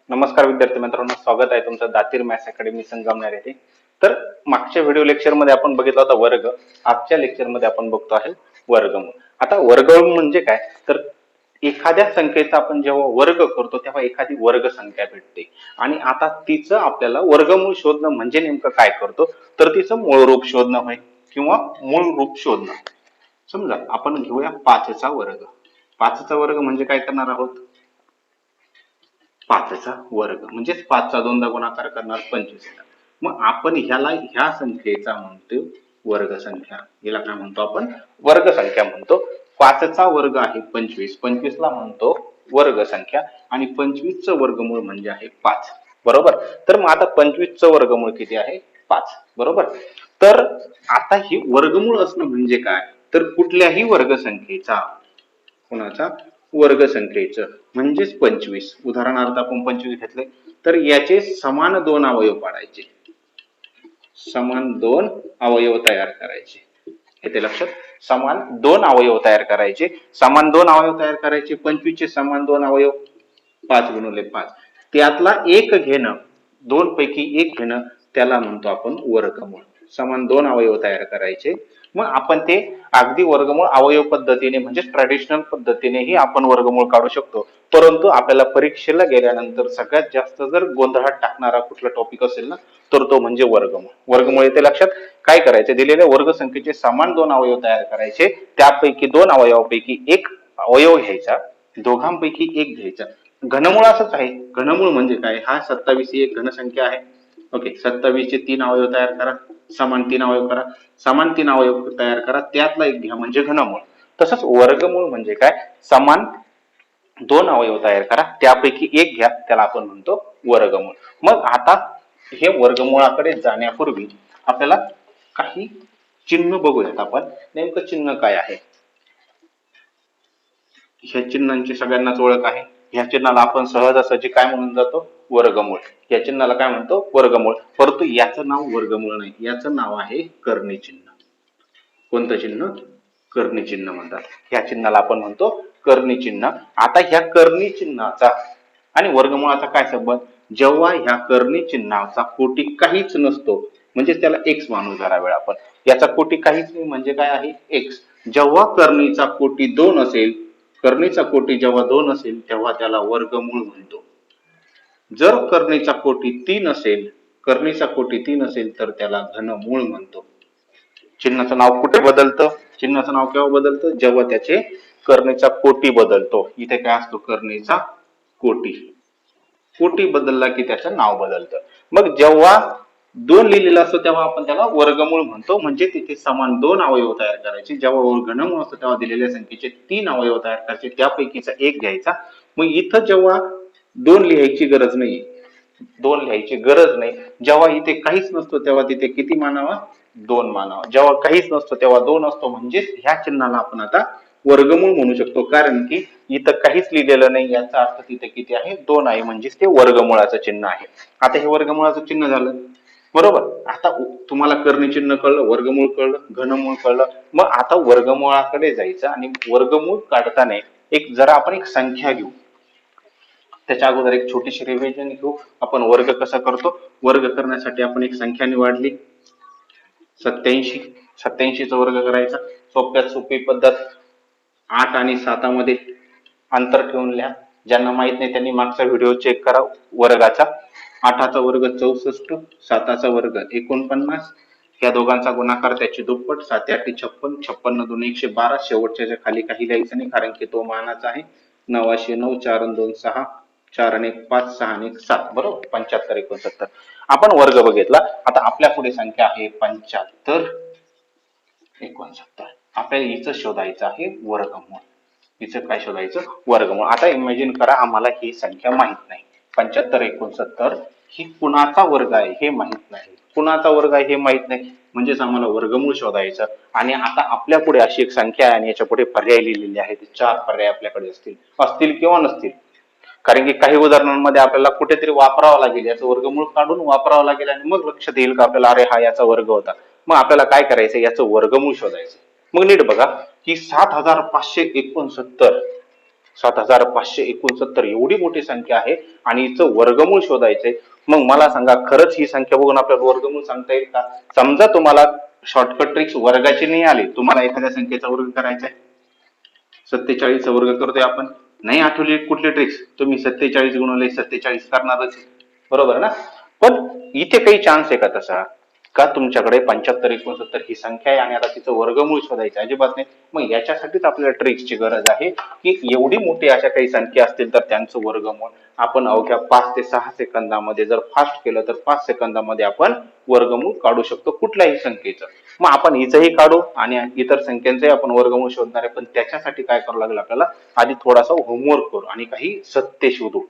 नमस्कार विद्यार्थी मित्रांनो, स्वागत आहे तुमचं दातीर मॅथ्स अकॅडमी संगमनेर येथे. तर मागच्या व्हिडिओ लेक्चर मध्ये आपण बघितला होता वर्ग. आजच्या लेक्चर मध्ये आपण बघतो आहे वर्गमूळ. आता वर्गमूळ म्हणजे काय, तर एखाद्या संख्येचा आपण जेव्हा वर्ग करतो तेव्हा एखादी वर्ग संख्या भेटते आणि आता तिचं आपल्याला वर्गमूळ शोधणं म्हणजे नेमकं काय करतो, तर तिचं मूळ रूप शोधणं होय किंवा मूळ रूप शोधणं. समजा आपण घेऊया 5चा वर्ग. 5चा वर्ग म्हणजे काय करणार आहोत, 5चा वर्ग म्हणजेच 5चा दोनदा गुणाकार करणार 25. मग आपण ह्या संख्येचा म्हणतो वर्ग संख्या. हिला काय म्हणतो आपण, वर्ग संख्या म्हणतो. 5चा वर्ग आहे 25. 25 ला म्हणतो वर्ग संख्या आणि 25चं वर्गमूळ म्हणजे आहे 5. बरोबर. तर मग आता 25चं वर्गमूळ किती आहे, 5. बरोबर. तर आता ही वर्गमूळ असणं म्हणजे काय, तर कुठल्याही वर्गसंख्येचा, कोणाचा, वर्गसंख्येचं म्हणजेच 25. उदाहरणार्थ आपण 25 घेतले तर याचे समान दोन अवयव पाडायचे, समान दोन अवयव तयार करायचे. येते लक्षात, समान दोन अवयव तयार करायचे. समान दोन अवयव तयार करायचे. 25 चे समान दोन अवयव 5 गुणिले 5, त्यातला एक घेणं, दोन पैकी एक घेणं, त्याला म्हणतो आपण वर्गमूळ. समान दोन अवयव तयार करायचे. मग आपण ते अगदी वर्गमूळ अवयव पद्धतीने म्हणजे ट्रॅडिशनल पद्धतीनेही आपण वर्गमूळ काढू शकतो. परंतु आपल्याला परीक्षेला गेल्यानंतर सगळ्यात जास्त जर गोंधळात टाकणारा कुठला टॉपिक असेल ना, तर तो म्हणजे वर्गमूळ. वर्गमूळ येते लक्षात. काय करायचे, दिलेल्या वर्गसंख्येचे समान दोन अवयव तयार करायचे. त्यापैकी दोन अवयवापैकी एक अवयव घ्यायचा, दोघांपैकी एक घ्यायचा. घनमूळ असंच आहे. घनमूळ म्हणजे काय, हा 27 ही एक घनसंख्या आहे. ओके, 27 चे तीन अवयव तयार करा, समान तीन अवयव करा, समान तीन अवयव तयार करा, त्यातला एक घ्या म्हणजे घनमूळ. तसंच वर्गमूळ म्हणजे काय, समान दोन अवयव तयार करा, त्यापैकी एक घ्या, त्याला आपण म्हणतो वर्गमूळ. मग आता हे वर्गमूळाकडे जाण्यापूर्वी आपल्याला काही चिन्ह बघूयात आपण. नेमकं चिन्ह काय आहे, ह्या चिन्हांची सगळ्यांनाच ओळख आहे. ह्या चिन्हाला आपण सहजासहजी काय म्हणून जातो, वर्गमूळ. या चिन्हाला काय म्हणतो, वर्गमूळ. परंतु याचं नाव वर्गमूळ नाही, याचं नाव आहे करणी चिन्ह. कोणतं चिन्ह, करणी चिन्ह म्हणतात. ह्या चिन्हाला आपण म्हणतो करणी चिन्ह. आता ह्या करणी चिन्हाचा आणि वर्गमूळाचा काय संबंध, जेव्हा ह्या करणी चिन्हाचा कोटी काहीच नसतो, म्हणजे त्याला एक्स मानू जरा वेळ आपण. याचा कोटी काहीच नाही म्हणजे काय आहे, एक्स. जेव्हा करणीचा कोटी 2 असेल, करणीचा कोटी जेव्हा 2 असेल तेव्हा त्याला वर्गमूळ म्हणतो. जर करणीचा कोटी 3 असेल, करणीचा कोटी 3 असेल तर त्याला घनमूळ म्हणतो. चिन्हाचं नाव कुठे बदलतं, चिन्हाचं नाव केव्हा बदलतं, जेव्हा त्याचे करणीचा कोटी बदलतो. इथे काय असतो, करणीचा कोटी. कोटी बदलला की त्याचं नाव बदलतं. मग जेव्हा 2 लिहिलेला असतो तेव्हा आपण त्याला वर्गमूळ म्हणतो, म्हणजे तिथे समान दोन अवयव तयार करायचे. जेव्हा घनमूळ असतो तेव्हा दिलेल्या संख्येचे 3 अवयव तयार करायचे, त्यापैकीचा एक घ्यायचा. मग इथं जेव्हा 2 लिहायची गरज नाही, 2 लिहायची गरज नाही, जेव्हा इथे काहीच नसतो तेव्हा तिथे किती मानावा, 2 मानावा. जेव्हा काहीच नसतो तेव्हा 2 असतो, म्हणजेच ह्या चिन्हाला आपण आता वर्गमूळ म्हणू शकतो. कारण की इथं काहीच लिहिलेलं नाही, याचा अर्थ तिथे किती आहे, 2 आहे, म्हणजेच ते वर्गमूळाचं चिन्ह आहे. आता हे वर्गमूळाचं चिन्ह झालं. बरोबर. आता तुम्हाला करणी चिन्ह कळलं, वर्गमूळ कळलं, घनमूळ कळलं. मग आता वर्गमूळाकडे जायचं आणि वर्गमूळ काढताना जरा आपण एक संख्या घेऊ. त्याच्या अगोदर एक छोटीशी रिव्हिजन घेऊ. आपण वर्ग कसा करतो. वर्ग करण्यासाठी आपण एक संख्या निवडली 87. 87चा वर्ग करायचा. सोप्यात सोपी पद्धत, 8 आणि 7 मध्ये अंतर ठेवून लिहा. ज्यांना माहित नाही त्यांनी मागचा व्हिडिओ चेक करा वर्गाचा. 8चा वर्ग 64, 7चा वर्ग 49, या दोघांचा गुणाकार त्याची दुप्पट, 7 8 56, 56 2 112. शेवटच्या खाली काही लिहायचं नाही कारण की तो मानाचा आहे. 9 9, 4 2 6, 4 1 5, 6 1 7. बरोबर. 75 69. आपण वर्ग बघितला. आता आपल्या पुढे संख्या आहे 75 69. आपल्याला हिचं शोधायचं आहे वर्गमूळ. हिचं काय शोधायचं, वर्गमूळ. आता इमॅजिन करा आम्हाला ही संख्या माहित नाही, 75 69 ही कुणाचा वर्ग आहे हे माहित नाही. कुणाचा वर्ग आहे हे माहित नाही म्हणजेच आम्हाला वर्गमूळ शोधायचं. आणि आता आपल्या पुढे अशी एक संख्या आहे आणि याच्या पुढे पर्याय लिहिलेले आहेत. 4 पर्याय आपल्याकडे असतील किंवा नसतील. कारण की काही उदाहरणांमध्ये आपल्याला कुठेतरी वापरावं लागेल, याचं वर्गमूळ काढून वापरावं लागेल आणि मग लक्षात येईल का आपल्याला, अरे हा याचा वर्ग होता. मग आपल्याला काय करायचं, याचं वर्गमूळ शोधायचं. मग नीट बघा, ही 7569 7569 एवढी मोठी संख्या आहे आणि हिचं वर्गमूळ शोधायचंय. मग मला सांगा, खरंच ही संख्या बघून आपल्याला वर्गमूळ सांगता येईल का? समजा तुम्हाला शॉर्टकट ट्रिक्स वर्गाची नाही आली, तुम्हाला एखाद्या संख्येचा वर्ग करायचा आहे, 47 वर्ग करतोय आपण, नाही आठवली कुठली ट्रिक्स, तुम्ही 47 गुणिले 47 करणारच, बरोबर ना? पण इथे काही चान्स आहे का तसा? का तुमच्याकडे 75 69 ही संख्या आहे आणि आता तिचं वर्गमूळ शोधायचं? अजिबात नाही. मग याच्यासाठीच आपल्याला ट्रिक्सची गरज आहे की एवढी मोठी अशा काही संख्या असतील तर त्यांचं वर्गमूळ आपण अवघ्या 5 ते 6 सेकंदामध्ये जर फास्ट केलं तर 5 सेकंदामध्ये आपण वर्गमूळ काढू शकतो कुठल्याही संख्येचं. मग आपण हिचंही काढू आणि इतर संख्यांचंही आपण वर्गमूळ शोधणार आहे, पण त्याच्यासाठी काय करावं लागेल आपल्याला, आधी थोडासा होमवर्क करू आणि काही सत्य शोधू.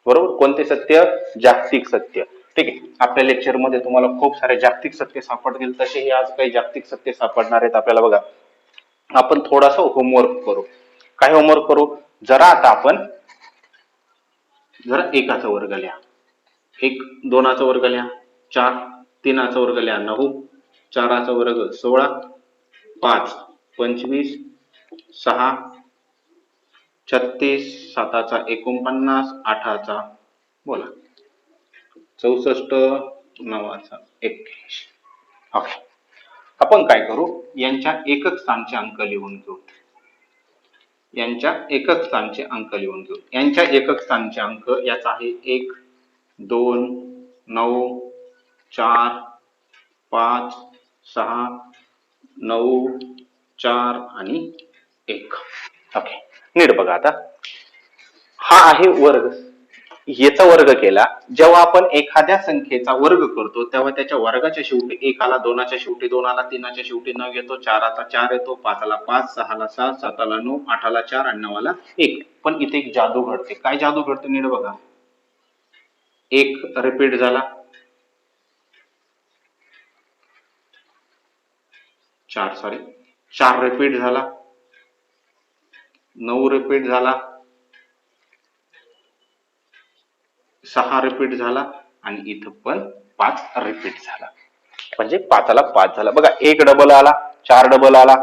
बरोबर? कोणते सत्य? जागतिक सत्य. ठीक आहे, आपल्या लेक्चर मध्ये तुम्हाला खूप सारे जागतिक सत्य सापडतील, तसेही आज काही जागतिक सत्य सापडणार आहेत आपल्याला. बघा, आपण थोडासा होमवर्क करू. काय होमवर्क करू? जरा आता आपण जरा एकाचा वर्ग लिहा, 1 2चा वर्ग लिहा, 4 3चा वर्ग लिहा, 9 4चा वर्ग 16, 5 25, 6 36, 7चा 49, 8चा बोला 64, 9चा 21. ओके, आपण काय करू, यांच्या एकक स्थानचे अंक लिहून घेऊ. यांच्या एकक स्थानचे अंक लिहून घेऊ. यांच्या एकक स्थानचे अंक याचा आहे 1 2 9 4 5 6 9 4 आणि 1. ओके, नीट बघा आता, हा आहे वर्ग. याचा वर्ग केला, जेव्हा आपण एखाद्या संख्येचा वर्ग करतो तेव्हा त्याच्या वर्गाच्या शेवटी 1 आला, 2च्या शेवटी 2 आला, 3च्या शेवटी 9 येतो, 4चा 4 येतो, 5ला 5, 6ला 7, 7ला 9, 8ला 4 आणि 9ला 1. पण इथे एक जादू घडते. काय जादू घडते नीट बघा. 1 रिपीट झाला, 4 रिपीट झाला, 9 रिपीट झाला, 6 रिपीट झाला आणि इथं पण 5 रिपीट झाला. म्हणजे 5ला 5 झाला. बघा, 1 डबल आला, 4 डबल आला,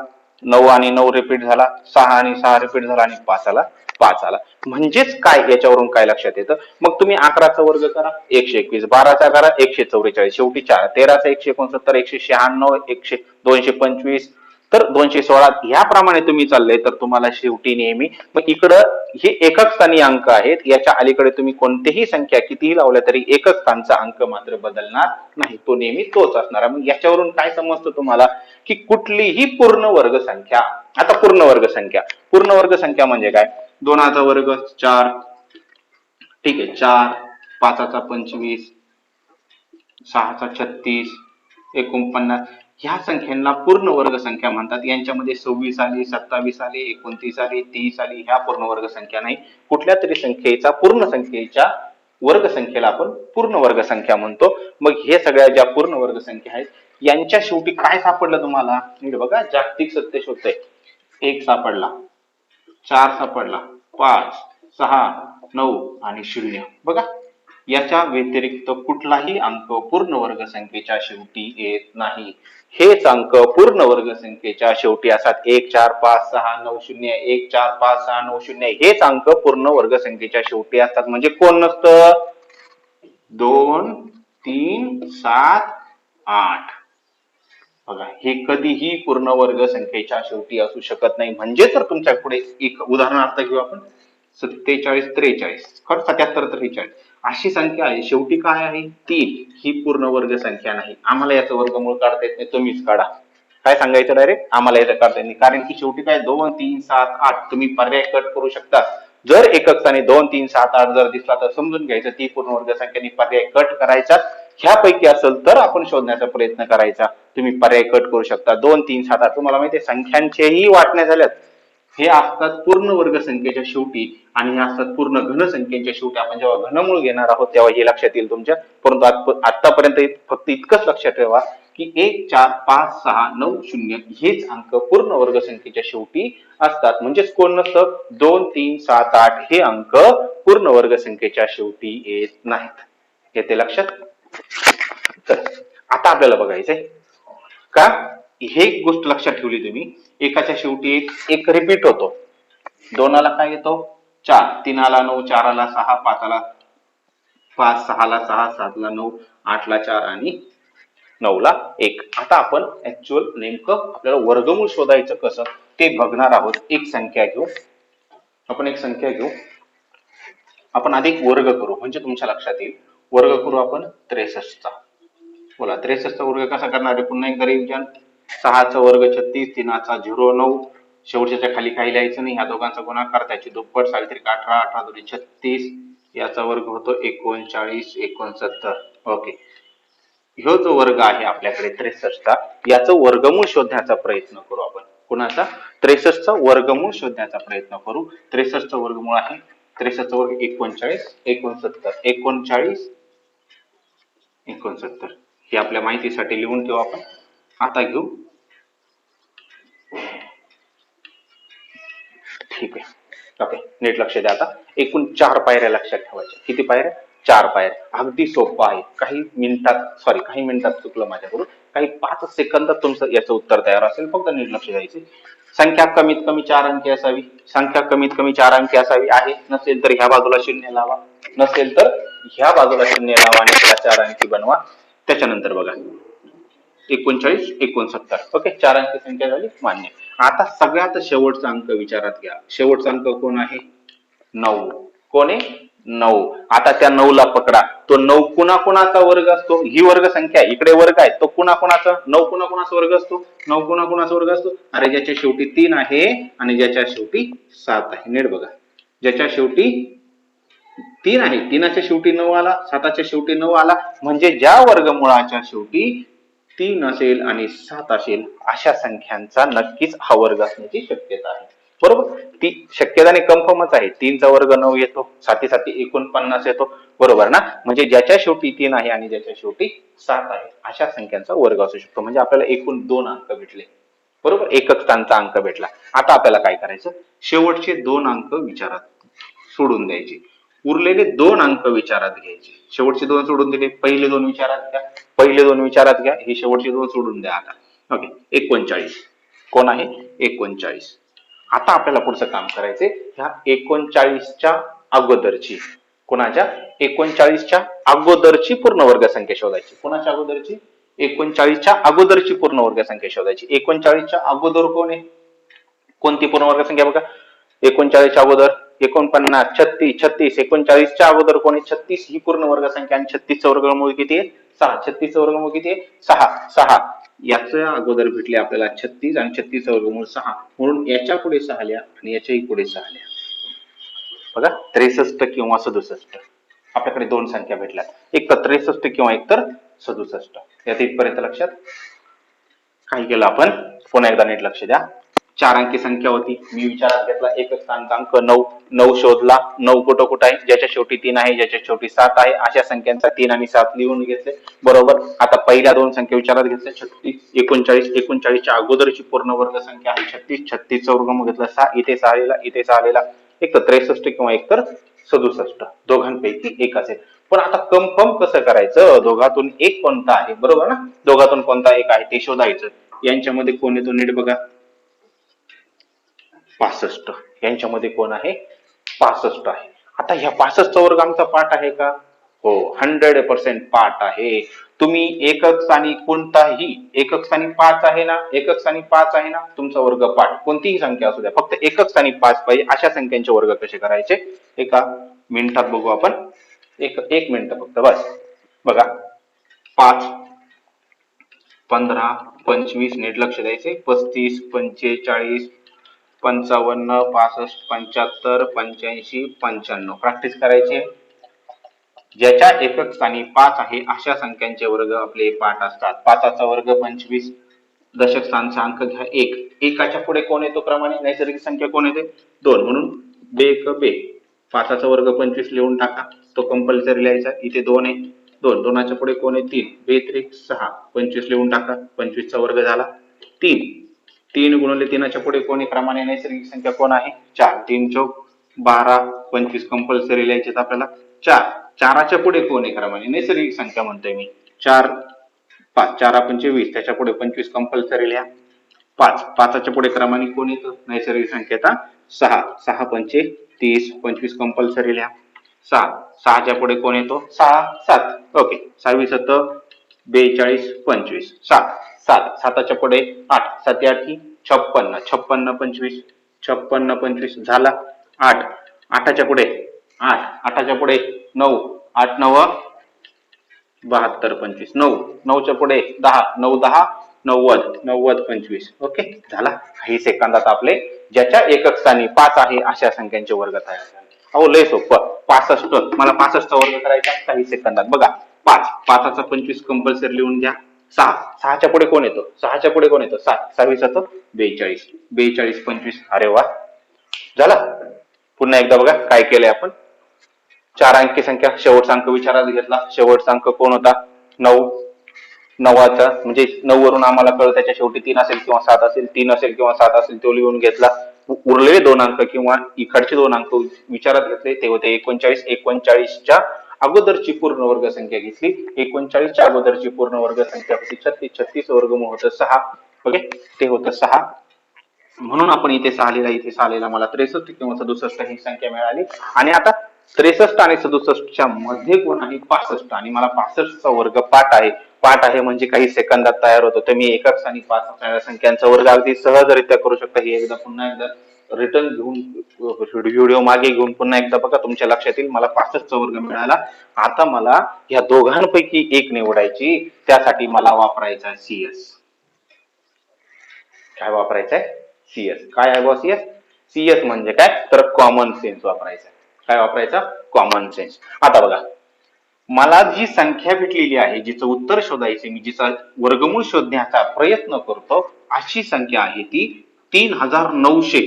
9 आणि 9 रिपीट झाला, 6 आणि 6 रिपीट झाला आणि 5ला 5 आला. म्हणजेच काय, याच्यावरून काय लक्षात येतं? मग तुम्ही 11चा वर्ग करा, 121, 12चा करा 144, शेवटी 4, 13चा 169, 196, 225, तर 216, ह्याप्रमाणे तुम्ही चाललंय तर तुम्हाला शेवटी नेहमी, मग इकडं हे एकक स्थानी अंक आहेत, याच्या अलीकडे तुम्ही कोणतीही संख्या कितीही लावल्या तरी एकक स्थानचा अंक मात्र बदलणार नाही, तो नेहमी तोच असणार. मग याच्यावरून काय समजतं तुम्हाला, की कुठलीही पूर्ण वर्ग संख्या, आता पूर्ण वर्ग संख्या म्हणजे काय, 2चा वर्ग 4, ठीक आहे, 4, 5चा 25, 6चा 36, 49, ह्या संख्यांना पूर्ण वर्ग संख्या म्हणतात. यांच्यामध्ये 26 आली, 27 आली, 29 आली, 30 आली, ह्या पूर्ण वर्ग संख्या नाही. कुठल्या तरी संख्येचा पूर्ण संख्येच्या वर्ग संख्येला आपण पूर्ण वर्ग संख्या म्हणतो. मग हे सगळ्या ज्या पूर्ण वर्ग संख्या आहेत, यांच्या शेवटी काय सापडलं तुम्हाला, नीट बघा, जागतिक सत्य शोधतंय. 1 सापडला, 4 सापडला, 5 6 9 आणि 0. बघा, याच्या व्यतिरिक्त कुठलाही अंक पूर्ण वर्ग संख्येच्या शेवटी येत नाही. हेच अंक पूर्ण वर्ग संख्येच्या शेवटी असतात. 1 4 5 6 9 0, 1 4 5 6 9 0, हेच अंक पूर्ण वर्ग संख्येच्या शेवटी असतात. म्हणजे कोण नसतं, 2 3 7 8. बघा, हे कधीही पूर्ण वर्ग संख्येच्या शेवटी असू शकत नाही. म्हणजे तर तुमच्या पुढे एक उदाहरणार्थ घेऊ आपण, 47 43, 77 43, अशी संख्या आहे, शेवटी काय आहे, 3. ही पूर्ण वर्ग संख्या नाही. आम्हाला याचं वर्गमूळ काढता येत नाही, तुम्हीच काढा. काय सांगायचं डायरेक्ट, आम्हाला याचं काढता येत नाही, कारण की शेवटी काय 2 3 7 8, तुम्ही पर्याय कट करू शकता. जर एकक स्थानी 2 3 7 8 जर दिसला तर समजून घ्यायचं ती पूर्ण वर्ग संख्येने पर्याय कट करायचा. ह्यापैकी असेल तर आपण शोधण्याचा प्रयत्न करायचा. तुम्ही पर्याय कट करू शकता. 2 3 7 8, तुम्हाला माहिती आहे संख्यांचेही वाटण्या झाल्यात, हे असतात पूर्ण वर्ग संख्येच्या शेवटी आणि हे असतात पूर्ण घन संख्येच्या शेवटी. आपण जेव्हा घनमूळ घेणार आहोत तेव्हा हे लक्षात येईल तुमच्या. परंतु आतापर्यंत फक्त इतकंच लक्षात ठेवा की 1 4 5 6 9 0 हेच अंक पूर्ण वर्ग संख्येच्या शेवटी असतात. म्हणजेच कोण नसतं, 2 3 7 8 हे अंक पूर्ण वर्ग संख्येच्या शेवटी येत नाहीत. येते लक्षात? तर आता आपल्याला बघायचंय का, हे एक गोष्ट लक्षात ठेवली तुम्ही, एकाच्या शेवटी एक रिपीट होतो, 2ला काय येतो 4, 3 ला 9, 4 ला 6, 5 ला 5, 6 ला 6, 7 ला 9, 8 ला 4 आणि 9 ला 1. आता आपण ऍक्च्युअल नेमकं आपल्याला वर्गमूळ शोधायचं कसं ते बघणार आहोत. एक संख्या घेऊ आपण आधी वर्ग करू म्हणजे तुमच्या लक्षात येईल. वर्ग करू आपण 63 चा. बोला 63 चा वर्ग कसा करणार आहे? पुन्हा एकदा रिव्हिजन. 6 चा वर्ग 36, 3 चा 0, 9, शेवटच्या खाली काही लिहायचं नाही. ह्या दोघांचा गुणाकार त्याची दुप्पट 18, 18 दुनी 36, याचा वर्ग होतो 39, 69. ओके, ह्यो जो वर्ग आहे आपल्याकडे 63 चा, याचं वर्गमूळ शोधण्याचा प्रयत्न करू आपण. कुणाचा? 63 चा वर्गमूळ शोधण्याचा प्रयत्न करू. 63 चा वर्गमूळ आहे 63 चा वर्ग 39, 69, 39, 69. हे आपल्या माहितीसाठी लिहून ठेवू आपण. आता घेऊ. ठीक आहे. ओके, नीट लक्ष द्या. आता एकूण 4 पायऱ्या लक्षात ठेवायच्या. किती पायऱ्या? 4 पायऱ्या. अगदी सोपं आहे. काही मिनिटात चुकलं माझ्याकडून. काही 5 सेकंदात तुमचं याचं उत्तर तयार असेल. फक्त नीट लक्ष द्यायचे. संख्या कमीत कमी 4 अंकी असावी. आहे. नसेल तर ह्या बाजूला 0 लावा. नसेल तर ह्या बाजूला 0 लावा आणि त्याला 4 अंकी बनवा. त्याच्यानंतर बघा 39, 69. ओके, 4 अंकी संख्या झाली, मान्य. आता सगळ्यात शेवटचा अंक विचारात घ्या. शेवटचा अंक कोण आहे? 9. कोण आहे? 9. आता त्या 9 ला पकडा. तो 9 कुणाचा वर्ग असतो? ही वर्ग संख्या इकडे वर्ग आहे. तो कुणाचा? 9 कुणाचा वर्ग असतो? 9 कुणाचा वर्ग असतो? अरे ज्याच्या शेवटी 3 आहे आणि ज्याच्या शेवटी 7 आहे. नीट बघा. ज्याच्या शेवटी 3 आहे, 3च्या शेवटी 9 आला, 7च्या शेवटी 9 आला, म्हणजे ज्या वर्गमुळाच्या शेवटी 3 असेल आणि 7 असेल अशा संख्यांचा नक्कीच हा वर्ग असण्याची शक्यता आहे. बरोबर? ती शक्यताने कन्फर्मच आहे. 3 चा वर्ग 9 येतो, 7 7 49 येतो. बरोबर ना? म्हणजे ज्याच्या शेवटी 3 आहे आणि ज्याच्या शेवटी 7 आहे अशा संख्यांचा वर्ग असू शकतो. म्हणजे आपल्याला एकूण 2 अंक भेटले. बरोबर? एकक स्थानचा अंक भेटला. आता आपल्याला काय करायचं? शेवटचे 2 अंक विचारात सोडून द्यायचे. उरलेले 2 अंक विचारात घ्यायचे. शेवटचे 2 सोडून दिले, पहिले 2 विचारात घ्या. हे शेवटचे 2 सोडून द्या आता. ओके, 39. कोण आहे? 39. आता आपल्याला पुढचं काम करायचंय. ह्या 39च्या अगोदरची, कोणाच्या? 39च्या अगोदरची पूर्ण वर्ग संख्या शोधायची. कोणाच्या अगोदरची? 39च्या अगोदरची पूर्ण वर्ग संख्या शोधायची. 39च्या अगोदर कोण आहे? कोणती पूर्ण वर्ग संख्या बघा. 39च्या अगोदर 49, 36, 36. 39च्या अगोदर कोणी? 36 ही पूर्ण वर्ग संख्या आणि 36चं वर्गमूळ किती आहे? 6. 36चं वर्गमूळ किती आहे? 6. याच्या अगोदर भेटले आपल्याला 36 आणि 36चं वर्गमूळ 6. म्हणून याच्या पुढे 6 लिहा आणि याच्याही पुढे 6 लिहा. बघा 63 किंवा 67. आपल्याकडे 2 संख्या भेटल्या. एक तर 63 किंवा एक तर 67. यात इथपर्यंत लक्षात. काय केलं आपण? पुन्हा एकदा नीट लक्ष द्या. 4 अंकी संख्या होती. मी विचारात घेतला एकक स्थानचा अंक 9. 9 शोधला. 9 कुठं आहे? ज्याच्या शेवटी 3 आहे, ज्याच्या शेवटी 7 आहे अशा संख्यांचा 3 आणि 7 लिहून घेतले. बरोबर. आता पहिल्या 2 संख्या विचारात घेतल्या. 36, 39. 39च्या अगोदरची पूर्ण वर्ग संख्या आहे 36. 36चा वर्गमूळ घेतला 6. इथे 6 आलेला. एक तर 63 किंवा एक तर 67. दोघांपैकी एक असेल. पण आता कन्फर्म कसं करायचं? दोघातून एक कोणता आहे? बरोबर ना? दोघातून कोणता एक आहे ते शोधायचं. यांच्यामध्ये कोण येतो? नीट बघा. 65. यांच्यामध्ये कोण आहे? 65 आहे. आता ह्या 65चा वर्ग आमचा पाठ आहे का? हो, 100% पाठ आहे. तुम्ही एकक स्थानी कोणताही, एकक स्थानी 5 आहे ना, एकक स्थानी 5 आहे ना, तुमचा वर्ग पाठ कोणतीही संख्या असू द्या, फक्त एकक स्थानी 5 पाहिजे अशा संख्यांचे वर्ग कसे करायचे एका मिनिटात बघू आपण. एक मिनिट फक्त बस. बघा 5, 15, 25 नीट लक्ष द्यायचे. 35, 45, 55, 65, 75, 85, 95 प्रॅक्टिस करायची. ज्याच्या एकक स्थानी 5 आहे अशा संख्यांचे वर्ग आपले पाठ असतात. 5चा वर्ग 25. दशक स्थानचा अंक घ्या 1. एकाच्या पुढे कोण येतो क्रमाने? नैसर्गिक संख्या कोण येते? 2. म्हणून बे. 5चा वर्ग 25 लिहून टाका. तो कंपल्सरी लिहायचा. इथे 2 आहे. 2. 2च्या पुढे कोण आहे? 3. बे 6. 25 लिहून टाका. 25चा वर्ग झाला 3. 3 गुणिले 3च्या पुढे कोणी क्रमाने नैसर्गिक संख्या कोण आहे? 4. 3 चौक 12. 25 कंपल्सरी लिहायचे आपल्याला. 4. 4च्या पुढे कोण आहे क्रमाने? नैसर्गिक संख्या म्हणतोय मी. 4, 5. 4 पंचे 20. त्याच्या पुढे 25 कंपल्सरी लिहा. 5. 5च्या पुढे क्रमाने कोण येतं? नैसर्गिक संख्येचा 6 6 पंचे 30 25 कंपल्सरी लिहा. 6 6च्या पुढे कोण येतो 6 7 ओके 6 7 42 25 7 7 7च्या पुढे 8 7 8 56 56 25 56 25 झाला 8 8च्या पुढे 8 8च्या पुढे 9 8 9 72 25 9 9च्या पुढे 10 9 10 90 90 25 ओके झाला. काही सेकंदात आपले ज्याच्या एकक स्थानी 5 आहे अशा संख्यांचे वर्ग तयार झाले. अहो लय सोपं 65 मला 65 चा वर्ग करायचा काही सेकंदात बघा 5 5चा 25 कंपल्सरी लिहून घ्या. 6 6च्या पुढे कोण येतो 6च्या पुढे कोण येतो 7 6 7 42 42 25 अरे वा झाला. पुन्हा एकदा बघा काय केलंय आपण 4 अंकी संख्या शेवटचा अंक विचारात घेतला. शेवटचा अंक कोण होता 9 9चा म्हणजे 9 वरून आम्हाला कळलं त्याच्या शेवटी 3 असेल किंवा 7 असेल 3 असेल किंवा 7 असेल तो लिहून घेतला. उरलेले 2 अंक किंवा इकडचे 2 अंक विचारात घेतले ते होते 39 39च्या अगोदरची पूर्ण वर्ग संख्या घेतली 39च्या अगोदरची पूर्ण वर्ग संख्या होती 36 36 वर्गमूळ होतं 6 ओके ते होतं 6 म्हणून आपण इथे 6 लिहिला इथे 6 लिहिला मला 63 किंवा 67 ही संख्या मिळाली. आणि आता 63 आणि 67च्या मध्ये कोण आहे 65 आणि मला 65चा वर्ग पाठ आहे म्हणजे काही सेकंदात तयार होतो. तर मी एकक स्थानी 5 संख्यांचा वर्ग अगदी सहजरित्या करू शकता. ही एकदा पुन्हा एकदा रिटर्न घेऊन व्हिडिओ मागे घेऊन पुन्हा एकदा बघा तुमच्या लक्षात येईल. मला 65चा वर्ग मिळाला. आता मला या दोघांपैकी एक निवडायची त्यासाठी मला वापरायचा CS. काय वापरायचंय CS काय आहे बॉस CS म्हणजे काय तर कॉमन सेन्स वापरायचा. काय वापरायचा कॉमन सेन्स. आता बघा मला जी संख्या भेटलेली आहे जिचं उत्तर शोधायचे मी जिचा वर्गमूळ शोधण्याचा प्रयत्न करतो अशी संख्या आहे ती 3900.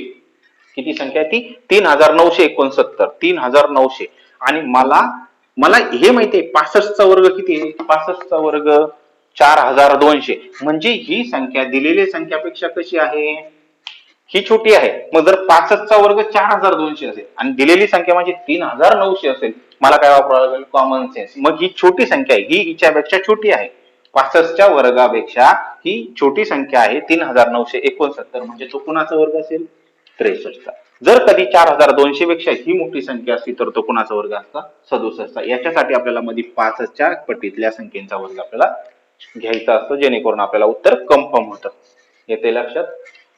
किती संख्या आहे ती 3969 3900. आणि मला हे माहितीये 65चा वर्ग किती आहे 65चा वर्ग 4200 म्हणजे ही संख्या दिलेल्या संख्यापेक्षा कशी आहे ही छोटी आहे. मग जर 65चा वर्ग 4200 असेल आणि दिलेली संख्या म्हणजे 3900 असेल मला काय वापरावं लागेल कॉमन सेन्स. मग ही छोटी संख्या आहे ही हिच्यापेक्षा छोटी आहे 65च्या वर्गापेक्षा ही छोटी संख्या आहे 3969 म्हणजे तो कुणाचा वर्ग असेल 63चा. जर कधी 4200 पेक्षा ही मोठी संख्या असती तर तो कुणाचा वर्ग असता 67चा. याच्यासाठी आपल्याला मध्ये 5च्या पटीतल्या संख्येचा वर्ग आपल्याला घ्यायचा असतो जेणेकरून आपल्याला उत्तर कन्फर्म होतं. येते लक्षात.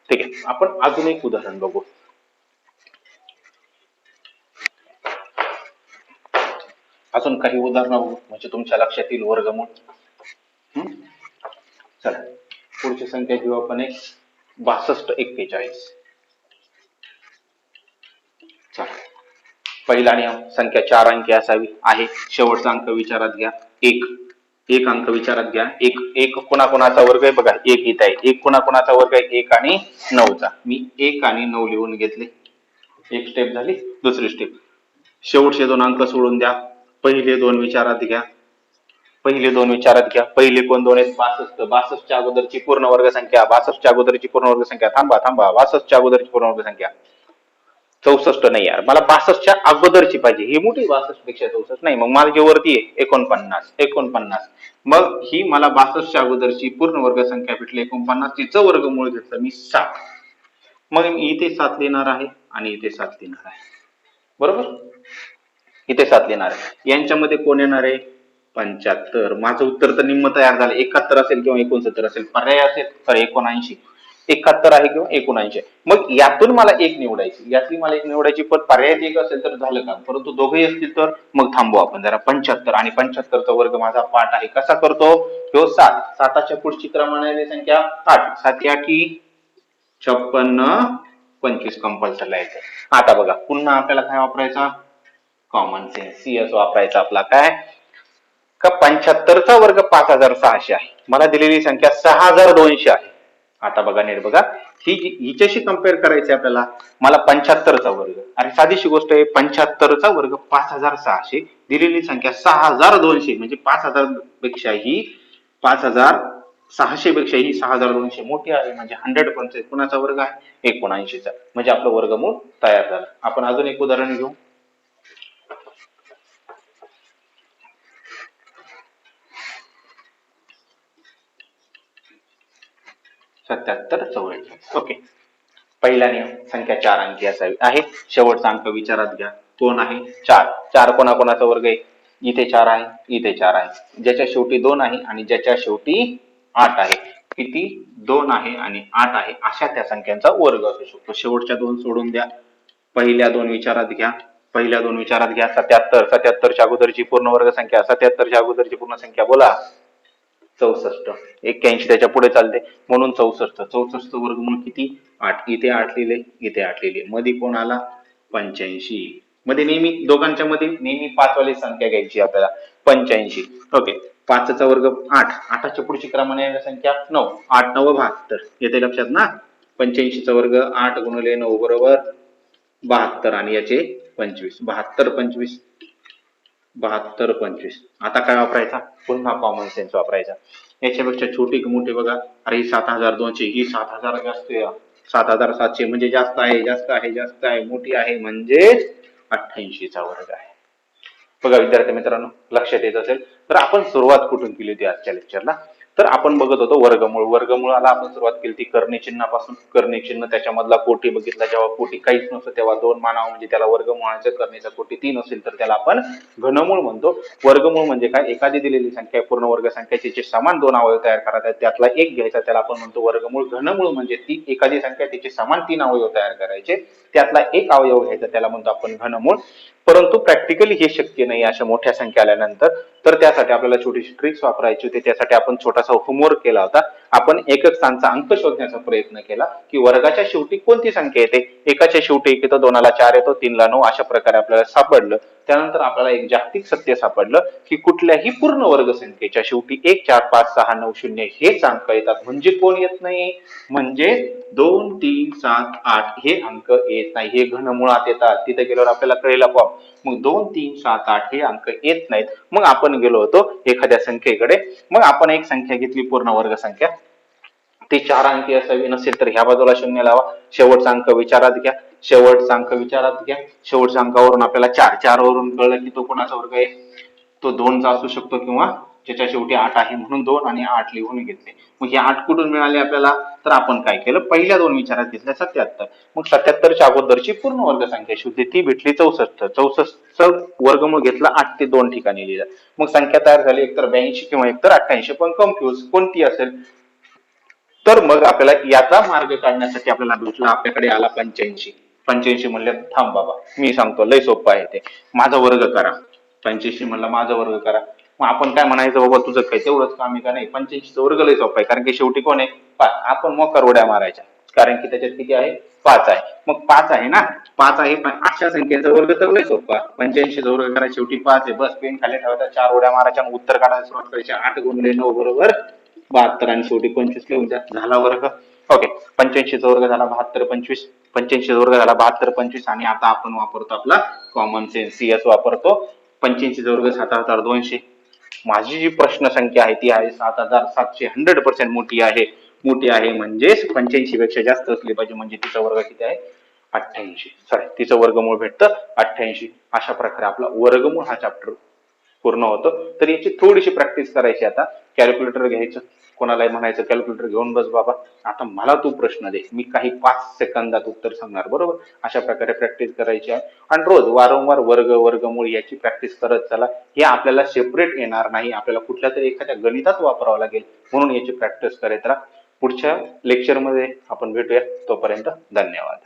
ठीक आहे आपण अजून एक उदाहरण बघू. अजून काही उदाहरणं बघू म्हणजे तुमच्या लक्षात येईल वर्गमूळ. चला पुढची संख्या घेऊ आपण एक 62 41. चला पहिला नियम संख्या 4 अंकी असावी आहे. शेवटचा अंक विचारात घ्या एक अंक विचारात घ्या. एक कोणाकोणाचा वर्ग आहे बघा एक इथं आहे. एक कोणाकोणाचा वर्ग आहे 1 आणि 9चा. मी 1 आणि 9 लिहून घेतले. एक स्टेप झाली. दुसरी स्टेप शेवटचे 2 अंक सोडून द्या. पहिले 2 विचारात घ्या. पहिले कोण 2 आहेत 62 62च्या अगोदरची पूर्ण वर्ग संख्या 62च्या अगोदरची पूर्ण वर्ग संख्या थांबा 62च्या अगोदरची पूर्ण वर्ग संख्या 64 नाही यार मला 62च्या अगोदरची पाहिजे. ही मोठी 62 पेक्षा 64 नाही. मग माझ्या वरती आहे 49 मग ही मला 62च्या अगोदरची पूर्ण वर्ग संख्या भेटली 49 तिचं वर्गमूळ घेतलं मी 7. मग मी इथे 7 लिहिणार आहे आणि इथे 7 लिहिणार आहे बरोबर. इथे 7 लिहिणार आहे यांच्यामध्ये कोण येणार आहे 75. माझं उत्तर तर निम्म तयार झालं. 71 असेल किंवा 69 असेल पर्याय असेल तर 79 71 आहे किंवा 79. मग यातून मला एक निवडायची पण पर्यायात एक असेल तर झालं का. परंतु दोघेही असतील तर मग थांबू आपण जरा 75 आणि 75चा वर्ग माझा पाठ आहे. कसा करतो तो 7 7च्या पुढची क्रमांकाची संख्या 8 7 8 56 25 कंपल्सरी लिहायचं. आता बघा पुन्हा आपल्याला काय वापरायचा कॉमन सेन्स CS वापरायचा आपला काय का 75चा वर्ग 5600 आहे. मला दिलेली संख्या 6200 आहे. आता बघा नीट बघा हिच्याशी कम्पेअर करायचे आपल्याला. मला 75चा वर्ग अरे साधीशी गोष्ट आहे 75चा वर्ग 5600 दिलेली संख्या 6200 म्हणजे 5000 पेक्षा ही 5600 पेक्षा ही 6200 मोठी आहे म्हणजे 100% कुणाचा वर्ग आहे 79चा. म्हणजे आपलं वर्गमूळ तयार झालं. आपण अजून एक उदाहरण घेऊ. 77 44 ओके. पहिला नियम, संख्या 4 अंकी असावी आहे. शेवटचा अंक विचारात घ्या, कोण आहे? 4. 4 कोणाकोणाचा वर्ग आहे? इथे 4 आहे, इथे 4 आहे. ज्याच्या शेवटी 2 आहे आणि ज्याच्या शेवटी 8 आहे. किती? 2 आहे आणि 8 आहे, अशा त्या संख्यांचा वर्ग असू शकतो. शेवटच्या 2 सोडून द्या, पहिल्या 2 विचारात घ्या. पहिल्या 2 विचारात घ्या. 77. 77च्या अगोदरची पूर्ण वर्ग संख्या, 77च्या अगोदरची पूर्ण संख्या बोला. 64. 81 त्याच्या पुढे चालते म्हणून 64. 64 वर्गमूळ किती? 8. इथे 8 लिहिले, इथे 8 लिहिले. मध्ये कोण आला? 85. मध्ये नेहमी दोघांच्या मध्ये नेहमी 5 वाली संख्या घ्यायची आपल्याला. 85. ओके. 5 चा वर्ग 8. 8च्या पुढची क्रमाने संख्या 9. 8 9 72. येते लक्षात ना? 85 चा वर्ग 8 गुणिले 9 बरोबर 72 आणि याचे 25. 72 25. 72 25. आता काय वापरायचा? पुन्हा कॉमन सेन्स वापरायचा. याच्यापेक्षा छोटी की मोठी बघा. अरे 7200, ही 7000 जास्त आहे. 7700 म्हणजे जास्त आहे, जास्त आहे, जास्त आहे, मोठी आहे म्हणजे 88 चा वर्ग आहे. बघा विद्यार्थी मित्रांनो, लक्षात येत असेल तर आपण सुरुवात कुठून केली होती आजच्या लेक्चरला? तर आपण बघत होतो वर्गमूळ. वर्गमूळाला आपण सुरुवात केली ती करणी चिन्हापासून. करणी चिन्ह त्याच्यामधला कोटी बघितला. जेव्हा कोटी काहीच नसतं तेव्हा 2 मानावं म्हणजे त्याला वर्गमूळाचं. करणीचा कोटी 3 असेल तर त्याला आपण घनमूळ म्हणतो. वर्गमूळ म्हणजे काय? एखादी दिलेली संख्या पूर्ण वर्ग संख्या, तिचे समान 2 अवयव तयार करायचे, त्यातला एक घ्यायचा, त्याला आपण म्हणतो वर्गमूळ. घनमूळ म्हणजे ती एखादी संख्या तिचे समान 3 अवयव तयार करायचे, त्यातला एक अवयव घ्यायचा, त्याला म्हणतो आपण घनमूळ. परंतु प्रॅक्टिकली हे शक्य नाही अशा मोठ्या संख्या आल्यानंतर. तर त्यासाठी आपल्याला छोटीशी ट्रिक्स वापरायची होती. त्यासाठी आपण छोटासा होमवर्क केला होता. आपण एकक स्थानचा अंक शोधण्याचा प्रयत्न केला की वर्गाच्या शेवटी कोणती संख्या येते. एकाच्या शेवटी 1 येतो, 2ला 4 येतो, 3ला 9, अशा प्रकारे आपल्याला सापडलं. त्यानंतर आपल्याला एक जागतिक सत्य सापडलं की कुठल्याही पूर्ण वर्ग संख्येच्या शेवटी 1 4 5 6 9 0 हेच अंक येतात. म्हणजे कोण येत नाही? म्हणजे 2 3 7 8 हे अंक येत नाही. हे घनमुळात येतात. तिथे गेल्यावर आपल्याला कळेल आपोआप. मग 2 3 7 8 हे अंक येत नाहीत. मग आपण गेलो होतो एखाद्या संख्येकडे. मग आपण एक संख्या घेतली पूर्ण वर्ग संख्या, ती 4 अंकी असावी. नसेल तर ह्या बाजूला 0 लावा. शेवटचा अंक विचारात घ्या. शेवटचा अंक विचारात घ्या. शेवटच्या अंकावरून आपल्याला 4 वरून कळलं की तो कोणाचा वर्ग आहे? तो 2 चा असू शकतो किंवा ज्याच्या शेवटी 8 आहे म्हणून 2 आणि 8 लिहून घेतले. मग हे 8 कुठून मिळाले आपल्याला? तर आपण काय केलं? पहिल्या 2 विचारात घेतल्या 77. मग 77च्या अगोदरची पूर्ण वर्ग संख्या शोधली, ती भेटली 64. 64 वर्गमूळ घेतला, 8 ते 2 ठिकाणी लिहिलं. मग संख्या तयार झाली एकतर 82 किंवा एकतर 88. पण कन्फ्यूज कोणती असेल? तर मग आपल्याला याचा मार्ग काढण्यासाठी आपल्याला भेटला, आपल्याकडे आला 85. 85 म्हणले थांब बाबा मी सांगतो, लय सोपं आहे ते. माझा वर्ग करा. 85 म्हणलं माझा वर्ग करा. मग आपण काय म्हणायचं? बाबा तुझं काय तेवढंच काम आहे का? नाही, 85 वर्ग लय सोपं आहे. कारण की शेवटी कोण आहे? 5. आपण मोकार उड्या मारायच्या, कारण की त्याच्यात किती आहे? 5 आहे. मग 5 आहे ना, 5 आहे, पण अशा संख्येचा वर्ग तर लय सोपा. 85 चा वर्ग करा, शेवटी 5 आहे. बस पेन खाली ठेवायचा, 4 उड्या मारायच्या आणि उत्तर काढायला सुरुवात करायची. 8 गुणिले 9 बरोबर 72 आणि शेवटी 25 लिहून द्या, झाला वर्ग. ओके. 85 चा वर्ग झाला 72 25. 85 चा वर्ग झाला 72 25. आणि आता आपण वापरतो आपला कॉमन सेन्स, CS वापरतो. 85 चा वर्ग 7200. माझी जी प्रश्न संख्या आहे ती आहे 7700. 100% मोठी आहे. मोठी आहे म्हणजेच 85 पेक्षा जास्त असली पाहिजे, म्हणजे तिचा वर्ग किती आहे? 88. सॉरी, तिचं वर्गमूळ भेटतं 88. अशा प्रकारे आपला वर्गमूळ हा चॅप्टर पूर्ण होतं. तर याची थोडीशी प्रॅक्टिस करायची. आता कॅल्क्युलेटर घ्यायचं, कोणालाही म्हणायचं कॅल्क्युलेटर घेऊन बस बाबा, आता मला तू प्रश्न दे, मी काही 5 सेकंदात उत्तर सांगणार, बरोबर? अशा प्रकारे प्रॅक्टिस करायची आहे. आणि रोज वारंवार वर्ग वर्गमूळ याची प्रॅक्टिस करत चला. हे आपल्याला सेपरेट येणार नाही, आपल्याला कुठल्या तरी एखाद्या गणितात वापरावं लागेल, म्हणून याची प्रॅक्टिस करत राहा. पुढच्या लेक्चरमध्ये आपण भेटूया. तोपर्यंत धन्यवाद.